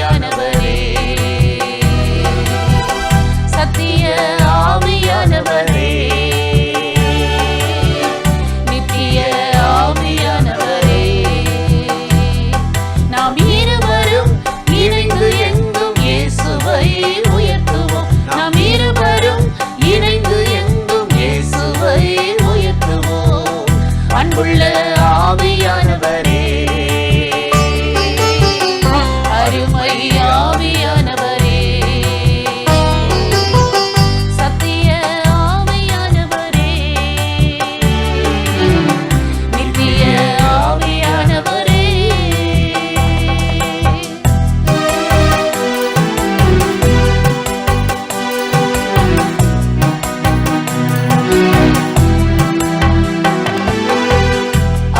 ஆவியானவரே, சத்திய ஆவியானவரே, நித்திய ஆவியானவரே, நாம் இருவரும் இணைந்து எங்கும் இயேசுவை உயர்த்துவோம். நாம் இருவரும் இணைந்து எங்கும் இயேசுவை உயர்த்துவோம். அன்புள்ள ஆவியானவரே, அருமை ஆவியானவரே, சத்திய ஆவியானவரே, நித்திய ஆவியானவரே,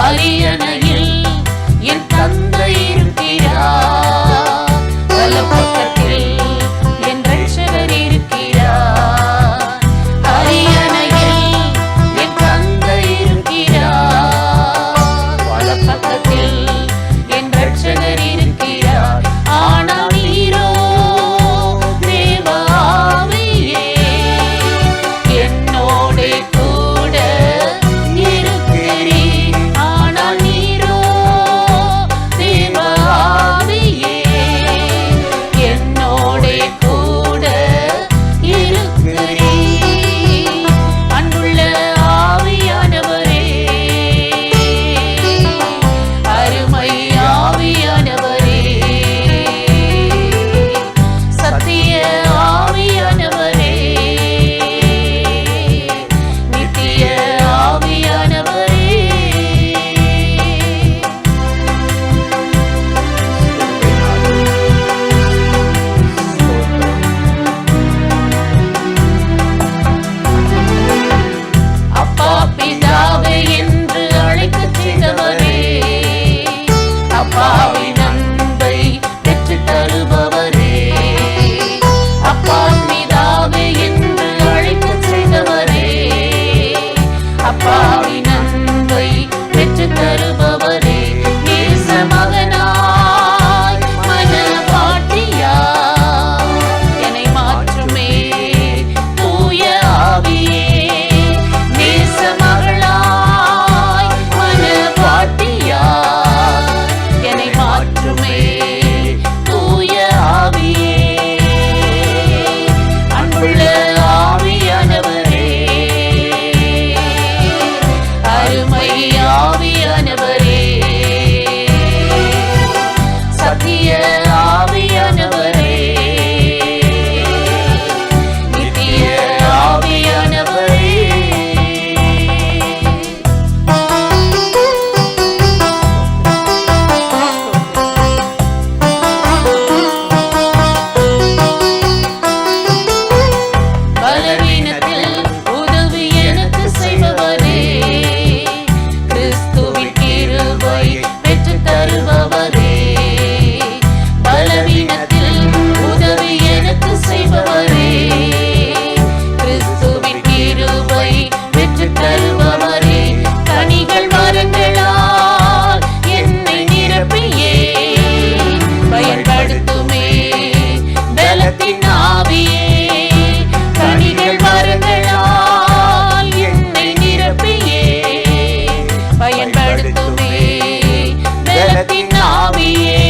அரியணையில் என் தந்தை இருக்கிறார், வலப்பக்கத்தில் என் இரட்சகர் இருக்கிறார். அரியணையில் என் தந்தை இருக்கிறார், வலப்பக்கத்தில் என் இரட்சகர் இருக்கிறார். ஆனால் நீரோ தேவ ஆவியே என்னோடே கூட இருக்கிறீர். ஆனால் நீரோ தேவ ஆவியே என்னோடே கூட இருக்கிறீர். அன்புள்ள ஆவியானவரே, அருமை ஆவியானவரே, சத்திய ஆவியானவரே, நித்திய ஆவியானவரே, அப்பா பிதாவே என்று அழைக்கச் செய்தவரே, அப்பாவின் அன்பை பெற்றுத் தருபவரே, அப்பா பிதாவே என்று அழைக்கச் செய்தவரே, அப்பாவின் அன்பை பெற்றுத் தருபவரே, நேச மகனாய் மனவாட்டியாய் என்னை மாற்றுமே தூய ஆவியே. நேச மகளாய் மனவாட்டியாய் என்னை மாற்றுமே தூய ஆவியே. அன்புள்ள ஆவியானவரே, அருமை ஆவியானவரே, சத்திய ஆவியானவரே, நித்திய ஆவியானவரே, பலவீனத்தில் உதவி எனக்கு செய்பவரே, கிறிஸ்துவின் கிருபை பெற்றுத் தருபவரே, பலவீனத்தில் உதவி எனக்கு செய்பவரே, கிறிஸ்துவின் கிருபை பெற்றுத் தருபவரே, கனிகள் மரங்களால் என்னை நிரப்பியே பயன்படுத்துமே பலத்தின் ஆவியே. கனிகள் மரங்களால் என்னை நிரப்பியே பயன்படுத்துமே பலத்தின் ஆவியே.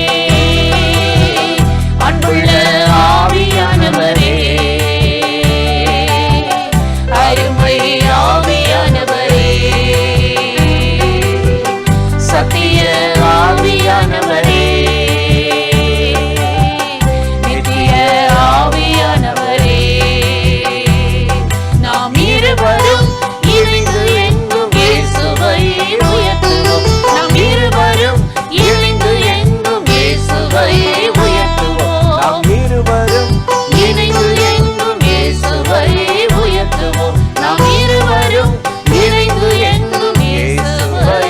அன்புள்ள ஆவியானவரே, அருமை ஆவியானவரே, சத்திய ஆவியானவரே, நித்திய ஆவியானவரே, நாம் இருவரும் இணைந்து எங்கும் இயேசுவை உயர்த்துவோம். நாம் இருவரும் இணைந்து எங்கும் இயேசுவை உயர்த்துவோம். நாம் இருவரும் இணைந்து எங்கும் இயேசுவை உயர்த்துவோம். நாம் இருவரும் இணைந்து எங்கும் இயேசுவை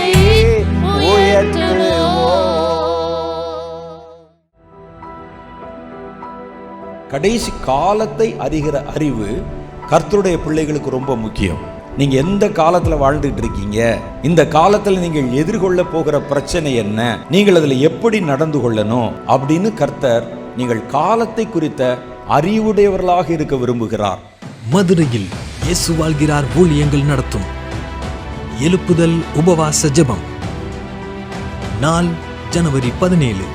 கடைசி காலத்தை அறிகிற அறிவு கர்த்தருடைய பிள்ளைகளுக்கு ரொம்ப முக்கியம். நீங்க எந்த காலத்துல வாழ்ந்துட்டு இருக்கீங்க, இந்த காலத்துல நீங்கள் எதிர்கொள்ள போகிற பிரச்சனை என்ன, நீங்கள் அதுல எப்படி நடந்து கொள்ளணும் அப்படின்னு கர்த்தர் நீங்கள் காலத்தை குறித்த அறிவுடையவர்களாக இருக்க விரும்புகிறார். மதுரையில் இயேசு வாழ்கிறார் ஊழியங்கள் நடத்தும் எழுப்புதல் உபவாச ஜெபம். நாள் ஜனவரி 17.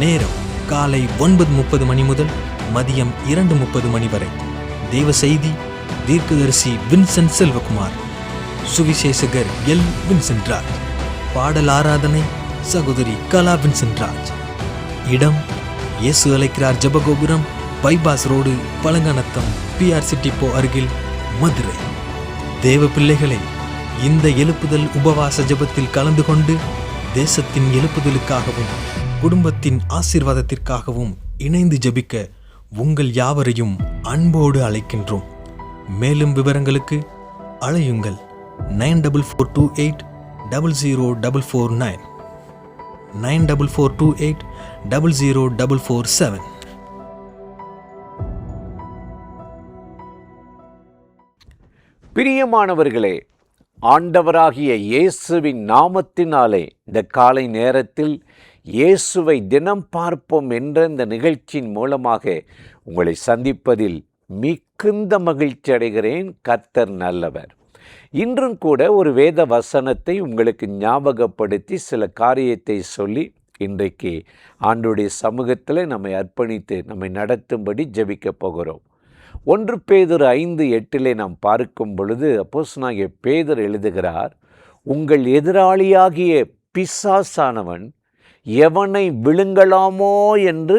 நேரம் காலை 9:30 மணி முதல் மதியம் 2:30 மணி வரை. தேவ செய்தி தீர்க்கதரிசி வின்சென்ட் செல்வகுமார், சுவிசேஷகர் எல். வின்சென்ட் ராஜ். பாடல் ஆராதனை சகோதரி கலா வின்சென்ட் ராஜ். இடம் இயேசு அழைக்கிறார் Jebagopuram, bypass road, Palanganatham, PRC depot அருகில், மதுரை. தேவ பிள்ளைகளை, இந்த எழுப்புதல் உபவாச ஜெபத்தில் கலந்து கொண்டு தேசத்தின் எழுப்புதலுக்காகவும் குடும்பத்தின் ஆசீர்வாதத்திற்காகவும் இணைந்து ஜெபிக்க உங்கள் யாவரையும் அன்போடு அழைக்கின்றோம். மேலும் விவரங்களுக்கு அழையுங்கள் 9442800449, 9442800447. பிரியமானவர்களே, ஆண்டவராகிய இயேசுவின் நாமத்தினாலே இந்த காலை நேரத்தில் இயேசுவை தினம் பார்ப்போம் என்ற இந்த நிகழ்ச்சியின் மூலமாக உங்களை சந்திப்பதில் மிகுந்த மகிழ்ச்சி அடைகிறேன். கர்த்தர் நல்லவர். இன்றும் கூட ஒரு வேத வசனத்தை உங்களுக்கு ஞாபகப்படுத்தி சில காரியத்தை சொல்லி இன்றைக்கு ஆண்டவருடைய சமூகத்தில் நம்மை அர்ப்பணித்து நம்மை நடத்தும்படி ஜெபிக்க போகிறோம். 1 பேதுரு 5:8 நாம் பார்க்கும் பொழுது அப்போஸ்தலனாகிய பேதுரு எழுதுகிறார், உங்கள் எதிராளியாகிய பிசாசானவன் எவனை விழுங்கலாமோ என்று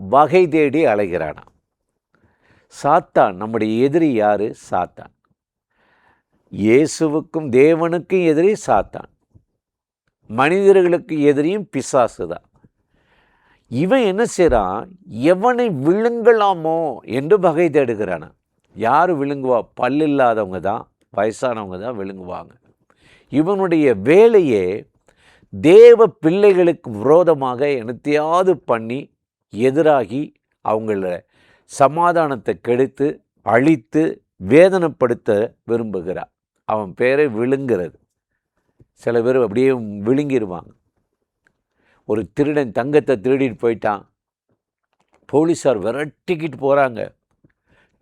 வகை தேடி அலைகிறானாம். சாத்தான் நம்முடைய எதிரி யாரு? சாத்தான். இயேசுவுக்கும் தேவனுக்கும் எதிரி சாத்தான், மனிதர்களுக்கு எதிரியும் பிசாசு தான். இவன் என்ன செய்கிறான்? எவனை விழுங்கலாமோ என்று வகை தேடுகிறானா. யார் விழுங்குவா? பல்லில்லாதவங்க தான், வயசானவங்க தான் விழுங்குவாங்க. இவனுடைய வேலையே தேவ பிள்ளைகளுக்கு விரோதமாக என்னத்தையாவது பண்ணி எதிராகி அவங்கள சமாதானத்தை கெடுத்து அழித்து வேதனைப்படுத்த விரும்புகிறார். அவன் பேரை விழுங்கிறது. சில பேர் அப்படியே விழுங்கிடுவாங்க. ஒரு திருடன் தங்கத்தை திருடிட்டு போயிட்டான், போலீஸார் விரட்டிக்கிட்டு போகிறாங்க,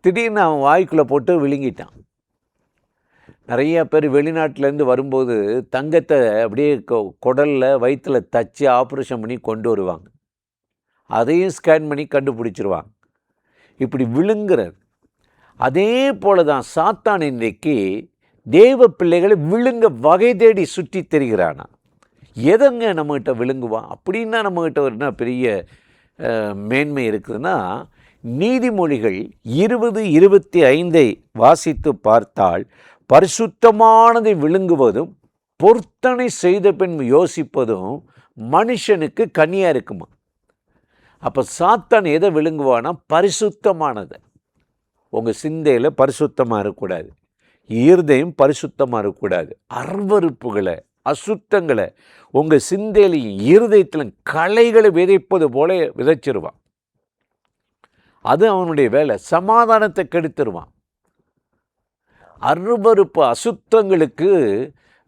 திடீர்னு அவன் வாய்க்குள்ளே போட்டு விழுங்கிட்டான். நிறைய பேர் வெளிநாட்டிலேருந்து வரும்போது தங்கத்தை அப்படியே குடலில் வயிற்றில் தச்சு ஆப்ரேஷன் பண்ணி கொண்டு வருவாங்க. அதையும் ஸ்கேன் பண்ணி கண்டுபிடிச்சிருவாங்க. இப்படி விழுங்குறது. அதே போல தான் சாத்தான் இன்றைக்கு தேவ பிள்ளைகளை விழுங்க வகை தேடி சுற்றி தெரிகிறானா. எதங்க நம்மகிட்ட விழுங்குவான்? அப்படின்னா நம்மகிட்ட ஒரு என்ன பெரிய மேன்மை இருக்குதுன்னா, நீதிமொழிகள் 20:25 வாசித்து பார்த்தால், பரிசுத்தமானதை விழுங்குவதும் பொருத்தனை செய்த பின் யோசிப்பதும் மனுஷனுக்கு கனியாக இருக்குமா. அப்போ சாத்தான் எதை விழுங்குவானா? பரிசுத்தமானதை. உங்கள் சிந்தையில் பரிசுத்தமாக இருக்கக்கூடாது, இருதயம் பரிசுத்தமாக இருக்கக்கூடாது. அருவருப்புகளை, அசுத்தங்களை உங்கள் சிந்தையிலையும் இருதயத்திலும் களைகளை விதைப்பது போல விதைச்சிருவான். அது அவனுடைய வேலை. சமாதானத்தை கெடுத்துருவான். அருவருப்பு அசுத்தங்களுக்கு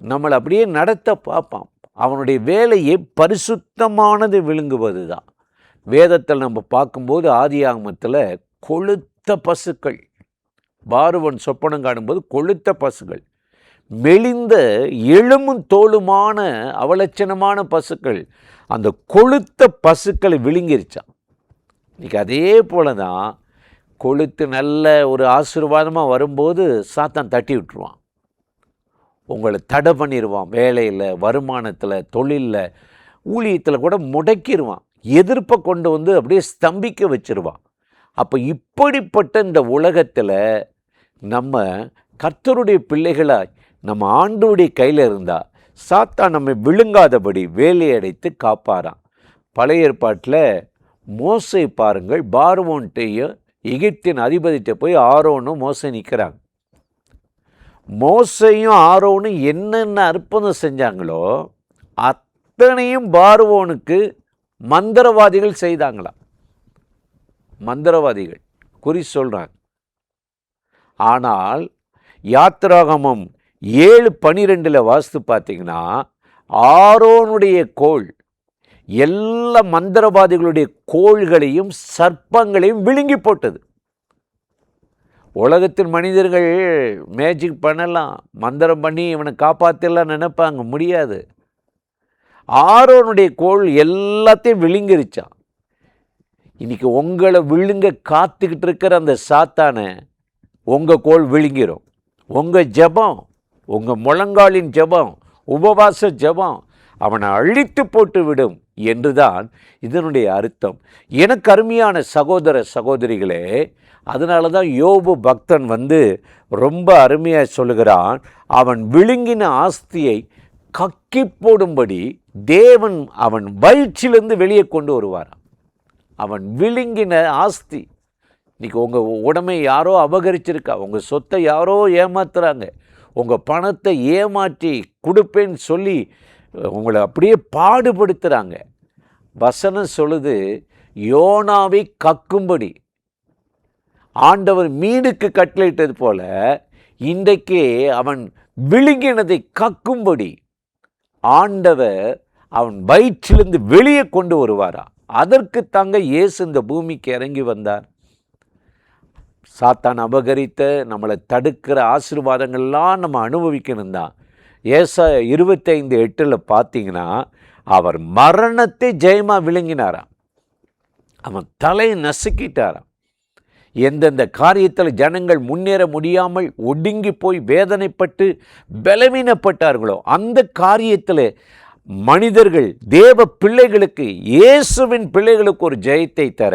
நம்மளை அப்படியே நடத்த பார்ப்பான். அவனுடைய வேலையை பரிசுத்தமானது விழுங்குவது தான். வேதத்தில் நம்ம பார்க்கும்போது ஆதியாகமத்தில் கொழுத்த பசுக்கள், பார்வோன் சொப்பனம் காணும்போது கொழுத்த பசுக்கள், மெலிந்த எலும்பும் தோலுமான அவலட்சணமான பசுக்கள், அந்த கொழுத்த பசுக்களை விழுங்கிருச்சான். இன்றைக்கி அதே போல தான் கொழுத்து நல்ல ஒரு ஆசீர்வாதமாக வரும்போது சாத்தான் தட்டி விட்டுருவான். உங்களை தடை பண்ணிடுவான். வேலையில், வருமானத்தில், தொழிலில், ஊழியத்தில் கூட முடக்கிடுவான். எதிர்ப்பை கொண்டு வந்து அப்படியே ஸ்தம்பிக்க வச்சிருவான். அப்போ இப்படிப்பட்ட இந்த உலகத்தில் நம்ம கர்த்தருடைய பிள்ளைகளாய் நம்ம ஆண்டவருடைய கையில் இருந்தால் சாத்தான் நம்மை விழுங்காதபடி வேலையடைத்து காப்பாராம். பழைய ஏற்பாட்டில் மோசே பாருங்கள், பார்வோன்ட்டையும் எகிப்தின் அதிபதிட்ட போய் ஆரோனும் மோசே நிற்கிறாங்க. மோசையும் ஆரோனும் என்னென்ன அற்புதம் செஞ்சாங்களோ அத்தனையும் பார்வோனுக்கு மந்திரவாதிகள் செய்தாங்களாம். மந்திரவாதிகள் குறி சொல்கிறாங்க. ஆனால் யாத்திராகமம் 7:12 வாசித்து பார்த்தீங்கன்னா, ஆரோனுடைய கோல் எல்லா மந்திரவாதிகளுடைய கோள்களையும் சர்ப்பங்களையும் விழுங்கி போட்டது. உலகத்தின் மனிதர்கள் மேஜிக் பண்ணலாம், மந்திரம் பண்ணி இவனை காப்பாற்றலாம் நினைப்பாங்க, முடியாது. ஆரோனுடைய கோள் எல்லாத்தையும் விழுங்கிருச்சான். இன்னைக்கு உங்களை விழுங்க காத்துக்கிட்டு இருக்கிற அந்த சாத்தானை உங்கள் கோள் விழுங்கிரும். உங்கள் ஜெபம், உங்கள் முழங்காலின் ஜெபம், உபவாச ஜெபம் அவனை அழித்து போட்டு விடும் என்றுதான் இதனுடைய அர்த்தம். எனக்கு அருமையான சகோதர சகோதரிகளே, அதனால தான் யோபு பக்தன் ரொம்ப அருமையாக சொல்லுகிறான், அவன் விழுங்கின ஆஸ்தியை கக்கி போடும்படி தேவன் அவன் வயிற்றிலிருந்து வெளியே கொண்டு வருவாராம். அவன் விழுங்கின ஆஸ்தி, இன்றைக்கி உங்கள் உடமை யாரோ அபகரிச்சிருக்கா, உங்கள் சொத்தை யாரோ ஏமாத்துறாங்க, உங்கள் பணத்தை ஏமாற்றி கொடுப்பேன்னு சொல்லி உங்களை அப்படியே பாடுபடுத்துகிறாங்க. வசனம் சொல்லுது, யோனாவை கக்கும்படி ஆண்டவர் மீனுக்கு கட்டளையிட்டது போல இன்றைக்கு அவன் விழுங்கினதை கக்கும்படி ஆண்டவர் அவன் வயிற்றிலிருந்து வெளியே கொண்டு வருவாரா. அதற்கு தாங்க இயேசு இந்த பூமிக்கு இறங்கி வந்தார். சாத்தான் அபகரித்த நம்மளை தடுக்கிற ஆசீர்வாதங்கள்லாம் நம்ம அனுபவிக்கணும் தான். ஏசாயா 25:8 பார்த்தீங்கன்னா, அவர் மரணத்தை ஜெயமாக விழுங்கினாராம். அவன் தலையை நசுக்கிட்டாராம். எந்தெந்த காரியத்தில் ஜனங்கள் முன்னேற முடியாமல் ஒடுங்கி போய் வேதனைப்பட்டு பலவீனப்பட்டார்களோ அந்த காரியத்தில் மனிதர்கள் தேவ பிள்ளைகளுக்கு, இயேசுவின் பிள்ளைகளுக்கு ஒரு ஜெயத்தை தர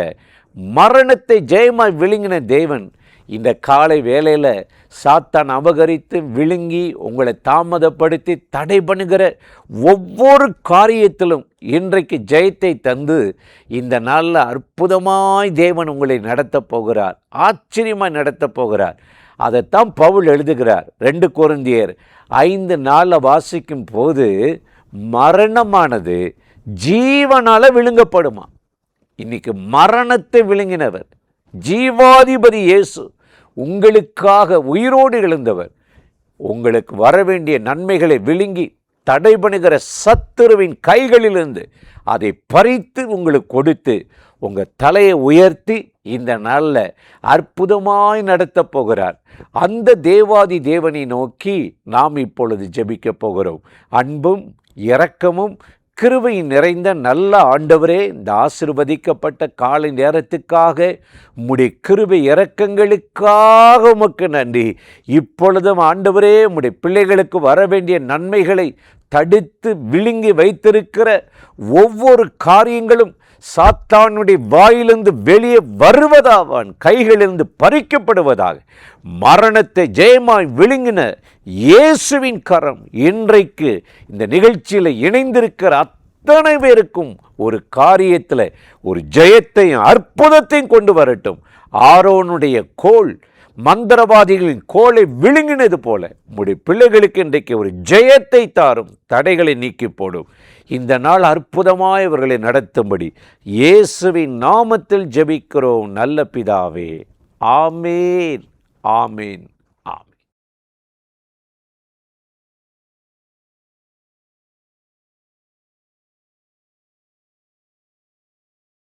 மரணத்தை ஜெயமாய் விழுங்கின தேவன் இந்த காலை வேளையில் சாத்தான் அபகரித்து விழுங்கி உங்களை தாமதப்படுத்தி தடை பண்ணுகிற ஒவ்வொரு காரியத்திலும் இன்றைக்கு ஜெயத்தை தந்து இந்த நாளில் அற்புதமாய் தேவன் உங்களை நடத்தப் போகிறார், ஆச்சரியமாய் நடத்தப் போகிறார். அதைத்தான் பவுல் எழுதுகிறார். 2 கொரிந்தியர் 5:4 வாசிக்கும் போது, மரணமானது ஜீவனால் விழுங்கப்படுமா. இன்னைக்கு மரணத்தை விழுங்கினவர் ஜீவாதிபதி இயேசு, உங்களுக்காக உயிரோடு எழுந்தவர். உங்களுக்கு வரவேண்டிய நன்மைகளை விழுங்கி தடை பண்ணுகிற சத்துருவின் கைகளிலிருந்து அதை பறித்து உங்களுக்கு கொடுத்து உங்கள் தலையை உயர்த்தி இந்த நாளில் அற்புதமாய் நடத்தப் போகிறார். அந்த தேவாதி தேவனை நோக்கி நாம் இப்பொழுது ஜெபிக்கப் போகிறோம். அன்பும் இரக்கமும் கிருபையின் நிறைந்த நல்ல ஆண்டவரே, இந்த ஆசீர்வதிக்கப்பட்ட காலை நேரத்துக்காக, உம்முடைய கிருபை இரக்கங்களுக்காக உமக்கு நன்றி. இப்பொழுதும் ஆண்டவரே, உம்முடைய பிள்ளைகளுக்கு வர வேண்டிய நன்மைகளை தடுத்து விழுங்கி வைத்திருக்கிற ஒவ்வொரு காரியங்களும் சாத்தானுடைய வாயிலிருந்து வெளியே வருவதாவான், கைகளிலிருந்து பறிக்கப்படுவதாக. மரணத்தை ஜெயமாய் விழுங்கின இயேசுவின் கரம் இன்றைக்கு இந்த நிகழ்ச்சியில் இணைந்திருக்கிற அத்தனை பேருக்கும் ஒரு காரியத்தில் ஒரு ஜெயத்தையும் அற்புதத்தையும் கொண்டு வரட்டும். ஆரோனுடைய கோல் மந்திரவாதிகளின் கோலை விழுங்கினது போல உம்முடைய பிள்ளைகளுக்கு இன்றைக்கு ஒரு ஜெயத்தை தாரும், தடைகளை நீக்கி போடும். இந்த நாள் அற்புதமாய் அவர்களை நடத்தும்படி இயேசுவின் நாமத்தில் ஜெபிக்கிறோம் நல்ல பிதாவே. ஆமேன், ஆமேன்.